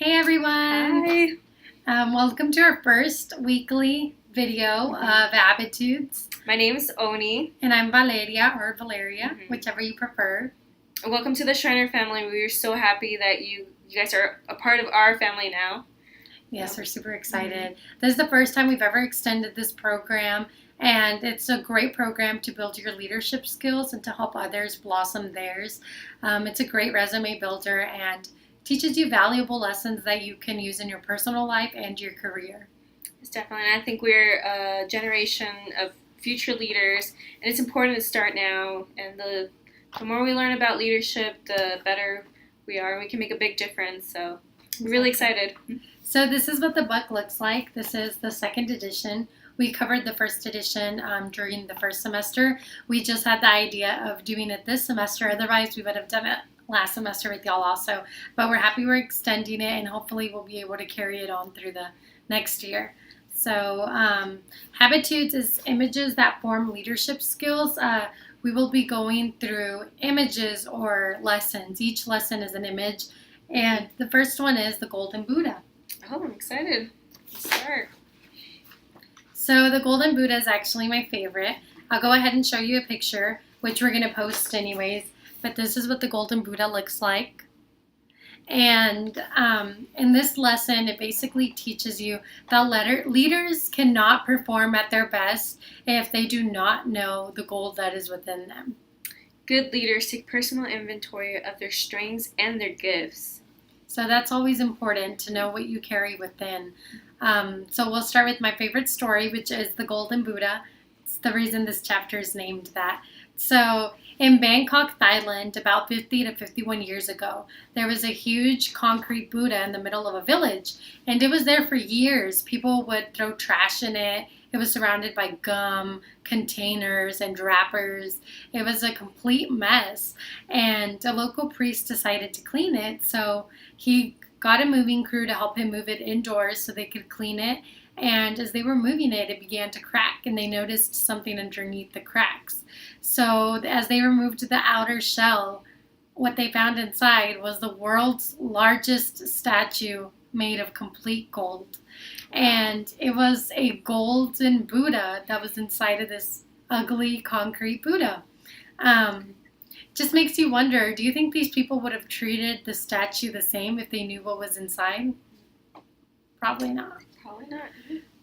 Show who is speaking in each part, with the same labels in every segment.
Speaker 1: Hey everyone!
Speaker 2: Hi.
Speaker 1: Welcome to our first weekly video of Habitudes.
Speaker 2: My name's Oni.
Speaker 1: And I'm Valeria, or Valeria,
Speaker 2: Mhm.
Speaker 1: whichever you prefer.
Speaker 2: Welcome to the Shriner family. We're so happy that you guys are a part of our family now.
Speaker 1: Yes, we're super excited. This is the first time we've ever extended this program, and it's a great program to build your leadership skills and to help others blossom theirs. It's a great resume builder and teaches you valuable lessons that you can use in your personal life and your career.
Speaker 2: It's definitely, and I think we're a generation of future leaders, and it's important to start now. And the more we learn about leadership, the better we are, and we can make a big difference. So we're really excited.
Speaker 1: So this is what the book looks like. This is the second edition. We covered the first edition during the first semester. We just had the idea of doing it this semester. Otherwise, we would have done it last semester with y'all also. But we're happy we're extending it, and hopefully we'll be able to carry it on through the next year. So Habitudes is images that form leadership skills. We will be going through images or lessons. Each lesson is an image. And the first one is the Golden Buddha.
Speaker 2: Oh, I'm excited. Let's start.
Speaker 1: So the Golden Buddha is actually my favorite. I'll go ahead and show you a picture, which we're going to post anyways. But this is what the Golden Buddha looks like. And in this lesson, it basically teaches you that leaders cannot perform at their best if they do not know the gold that is within them.
Speaker 2: Good leaders take personal inventory of their strengths and their gifts.
Speaker 1: So that's always important to know what you carry within. So we'll start with my favorite story, which is the Golden Buddha. It's the reason this chapter is named that. So in Bangkok, Thailand, about 50 to 51 years ago, there was a huge concrete Buddha in the middle of a village. And it was there for years. People would throw trash in it. It was surrounded by gum, containers, and wrappers. It was a complete mess. And a local priest decided to clean it. So he got a moving crew to help him move it indoors so they could clean it. And as they were moving it, it began to crack, and they noticed something underneath the cracks. So as they removed the outer shell, what they found inside was the world's largest statue made of complete gold. And it was a golden Buddha that was inside of this ugly concrete Buddha. Just makes you wonder, do you think these people would have treated the statue the same if they knew what was inside? Probably not.
Speaker 2: Probably not.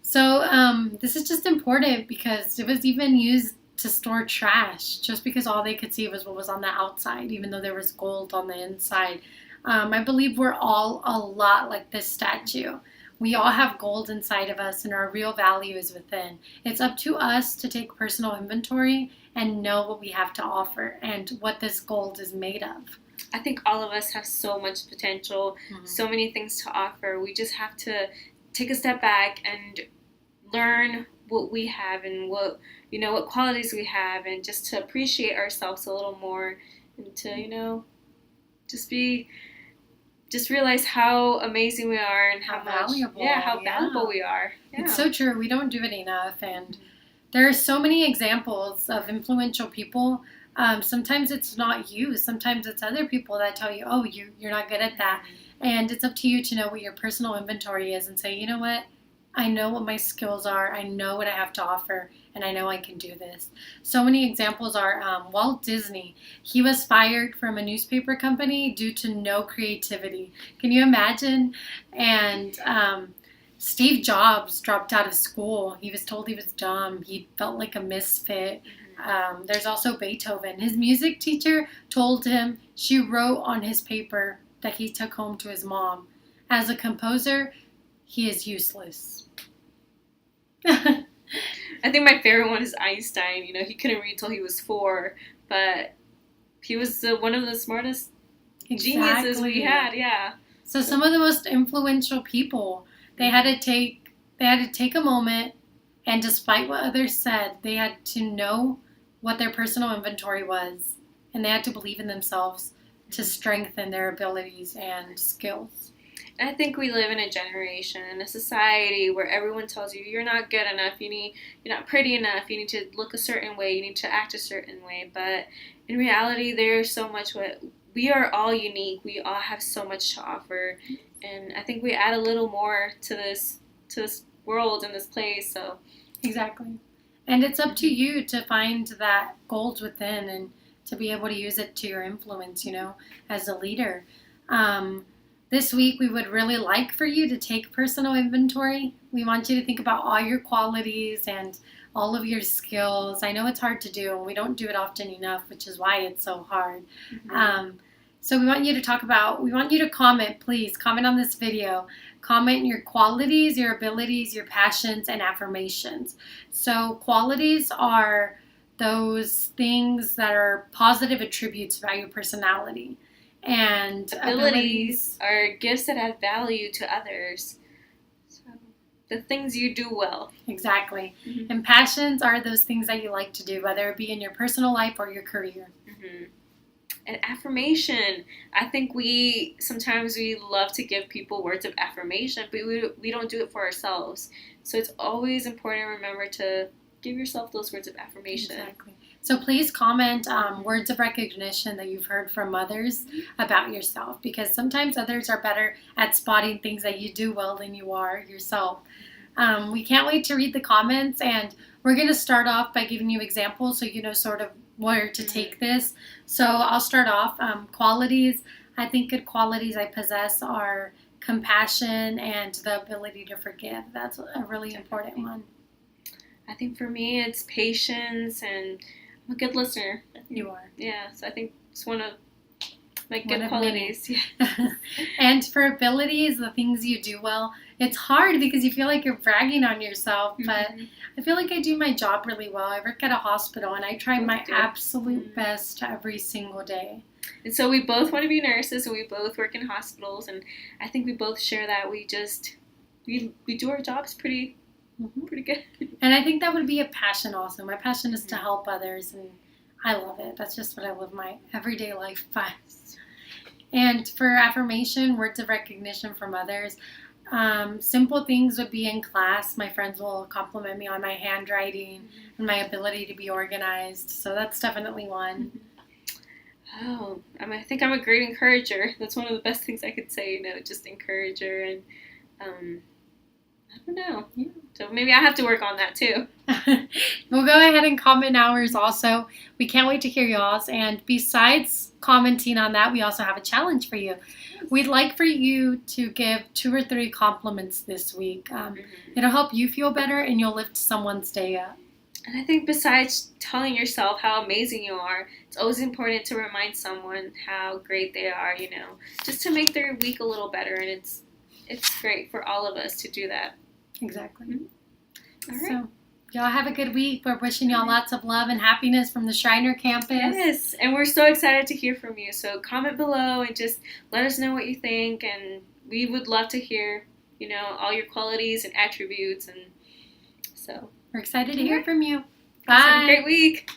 Speaker 1: So this is just important because it was even used to store trash just because all they could see was what was on the outside, even though there was gold on the inside. I believe we're all a lot like this statue. We all have gold inside of us, and our real value is within. It's up to us to take personal inventory and know what we have to offer and what this gold is made of.
Speaker 2: I think all of us have so much potential, so many things to offer. We just have to take a step back and learn what we have and what qualities we have, and just to appreciate ourselves a little more, and to just realize how amazing we are and how
Speaker 1: valuable
Speaker 2: we are. Yeah.
Speaker 1: It's so true. We don't do it enough, and there are so many examples of influential people. Sometimes it's not you. Sometimes it's other people that tell you, oh, you're not good at that. And it's up to you to know what your personal inventory is and say, you know what? I know what my skills are. I know what I have to offer, and I know I can do this. So many examples are Walt Disney. He was fired from a newspaper company due to no creativity. Can you imagine? And Steve Jobs dropped out of school. He was told he was dumb. He felt like a misfit. There's also Beethoven. His music teacher told him she wrote on his paper that he took home to his mom. As a composer, he is useless.
Speaker 2: I think my favorite one is Einstein. He couldn't read till he was 4, but he was one of the smartest geniuses we had. Yeah.
Speaker 1: So some of the most influential people, they had to take a moment, and despite what others said, they had to know what their personal inventory was, and they had to believe in themselves to strengthen their abilities and skills.
Speaker 2: I think we live in a generation, in a society where everyone tells you you're not good enough, you're not pretty enough, you need to look a certain way, you need to act a certain way. But in reality, there's so much what we are all unique. We all have so much to offer, and I think we add a little more to this world and this place. So
Speaker 1: Exactly. And it's up to you to find that gold within and to be able to use it to your influence, as a leader. This week, we would really like for you to take personal inventory. We want you to think about all your qualities and all of your skills. I know it's hard to do, and we don't do it often enough, which is why it's so hard. So we want you to comment, please. Comment on this video. Comment your qualities, your abilities, your passions, and affirmations. So qualities are those things that are positive attributes about your personality. And
Speaker 2: abilities are gifts that add value to others. So the things you do well.
Speaker 1: Exactly. And passions are those things that you like to do, whether it be in your personal life or your career.
Speaker 2: And affirmation. I think sometimes we love to give people words of affirmation, but we don't do it for ourselves. So it's always important to remember to give yourself those words of affirmation.
Speaker 1: Exactly. So please comment words of recognition that you've heard from others about yourself, because sometimes others are better at spotting things that you do well than you are yourself. We can't wait to read the comments, and we're going to start off by giving you examples so you know sort of where to take this. So I'll start off. Qualities. I think good qualities I possess are compassion and the ability to forgive. That's a really important one.
Speaker 2: I think for me it's patience, and I'm a good listener.
Speaker 1: You are.
Speaker 2: Yeah, so I think it's one of my good qualities.
Speaker 1: Yeah. And for abilities, the things you do well, it's hard because you feel like you're bragging on yourself, but I feel like I do my job really well. I work at a hospital, and I try my absolute best every single day.
Speaker 2: And so we both want to be nurses, and we both work in hospitals, and I think we both share that we do our jobs pretty good.
Speaker 1: And I think that would be a passion also. My passion is to help others, and I love it. That's just what I live my everyday life by. And for affirmation, words of recognition from others, simple things would be in class. My friends will compliment me on my handwriting and my ability to be organized. So that's definitely one.
Speaker 2: Oh, I think I'm a great encourager. That's one of the best things I could say, just encourager. And I don't know. Yeah. So maybe I have to work on that too.
Speaker 1: We'll go ahead and comment ours also. We can't wait to hear y'all's. And besides commenting on that, we also have a challenge for you. We'd like for you to give 2 or 3 compliments this week. It'll help you feel better, and you'll lift someone's day up.
Speaker 2: And I think besides telling yourself how amazing you are, it's always important to remind someone how great they are, just to make their week a little better. And it's great for all of us to do that.
Speaker 1: Exactly.
Speaker 2: All right.
Speaker 1: So, y'all have a good week. We're wishing y'all lots of love and happiness from the Shriner campus.
Speaker 2: Yes, and we're so excited to hear from you. So comment below and just let us know what you think. And we would love to hear, all your qualities and attributes. And so
Speaker 1: we're excited to hear from you. Bye.
Speaker 2: Have a great week.